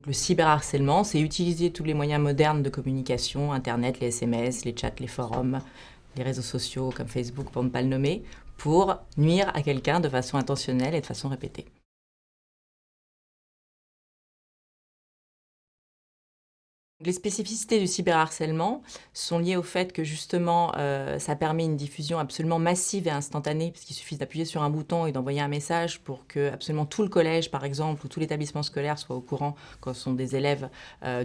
Le cyberharcèlement, c'est utiliser tous les moyens modernes de communication, Internet, les SMS, les chats, les forums, les réseaux sociaux comme Facebook pour ne pas le nommer, pour nuire à quelqu'un de façon intentionnelle et de façon répétée. Les spécificités du cyberharcèlement sont liées au fait que justement, ça permet une diffusion absolument massive et instantanée, puisqu'il suffit d'appuyer sur un bouton et d'envoyer un message pour que absolument tout le collège, par exemple, ou tout l'établissement scolaire soit au courant, quand ce sont des élèves,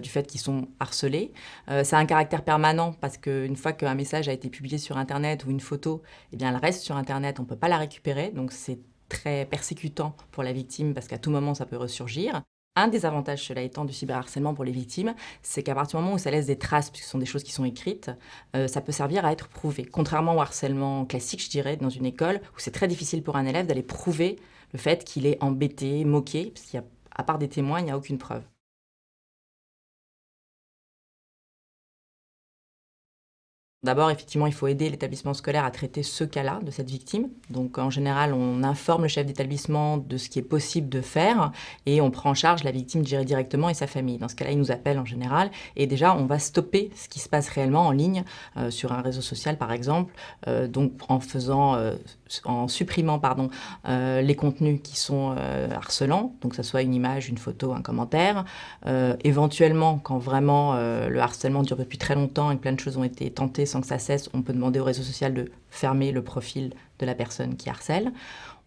du fait qu'ils sont harcelés. Ça a un caractère permanent parce qu'une fois qu'un message a été publié sur internet ou une photo, eh bien elle reste sur internet, on ne peut pas la récupérer, donc c'est très persécutant pour la victime parce qu'à tout moment ça peut ressurgir. Un des avantages, cela étant, du cyberharcèlement pour les victimes, c'est qu'à partir du moment où ça laisse des traces, puisque ce sont des choses qui sont écrites, ça peut servir à être prouvé. Contrairement au harcèlement classique, je dirais, dans une école, où c'est très difficile pour un élève d'aller prouver le fait qu'il est embêté, moqué, parce qu'il y a, à part des témoins, il n'y a aucune preuve. D'abord, effectivement, il faut aider l'établissement scolaire à traiter ce cas-là de cette victime. Donc, en général, on informe le chef d'établissement de ce qui est possible de faire et on prend en charge la victime, je dirais, directement et sa famille. Dans ce cas-là, il nous appelle en général et déjà, on va stopper ce qui se passe réellement en ligne sur un réseau social, par exemple, donc en supprimant, pardon, les contenus qui sont harcelants, donc que ce soit une image, une photo, un commentaire. Éventuellement, quand vraiment le harcèlement dure depuis très longtemps et que plein de choses ont été tentées sans que ça cesse, on peut demander au réseau social de fermer le profil de la personne qui harcèle.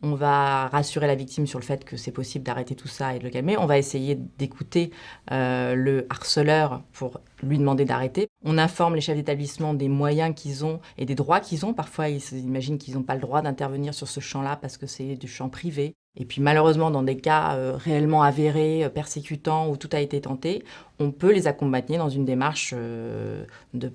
On va rassurer la victime sur le fait que c'est possible d'arrêter tout ça et de le calmer. On va essayer d'écouter le harceleur pour lui demander d'arrêter. On informe les chefs d'établissement des moyens qu'ils ont et des droits qu'ils ont. Parfois, ils s'imaginent qu'ils n'ont pas le droit d'intervenir sur ce champ-là parce que c'est du champ privé. Et puis malheureusement, dans des cas réellement avérés, persécutants, où tout a été tenté, on peut les accompagner dans une démarche de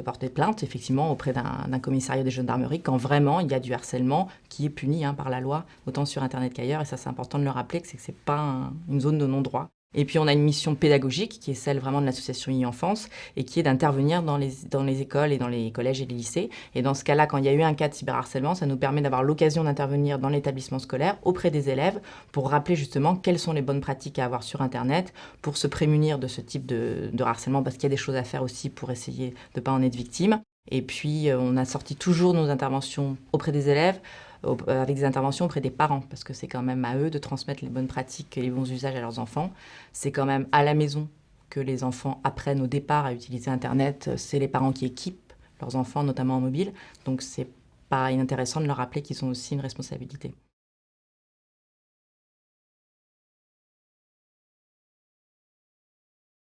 porter plainte, effectivement, auprès d'un commissariat de gendarmerie, quand vraiment il y a du harcèlement qui est puni par la loi, autant sur Internet qu'ailleurs. Et ça, c'est important de le rappeler, que c'est pas une zone de non-droit. Et puis, on a une mission pédagogique, qui est celle vraiment de l'association e-enfance, et qui est d'intervenir dans les écoles et dans les collèges et les lycées. Et dans ce cas-là, quand il y a eu un cas de cyberharcèlement, ça nous permet d'avoir l'occasion d'intervenir dans l'établissement scolaire, auprès des élèves, pour rappeler justement quelles sont les bonnes pratiques à avoir sur Internet, pour se prémunir de ce type de harcèlement, parce qu'il y a des choses à faire aussi pour essayer de ne pas en être victime. Et puis, on assortit toujours nos interventions auprès des élèves, avec des interventions auprès des parents, parce que c'est quand même à eux de transmettre les bonnes pratiques et les bons usages à leurs enfants. C'est quand même à la maison que les enfants apprennent au départ à utiliser Internet. C'est les parents qui équipent leurs enfants, notamment en mobile. Donc c'est pas inintéressant de leur rappeler qu'ils ont aussi une responsabilité.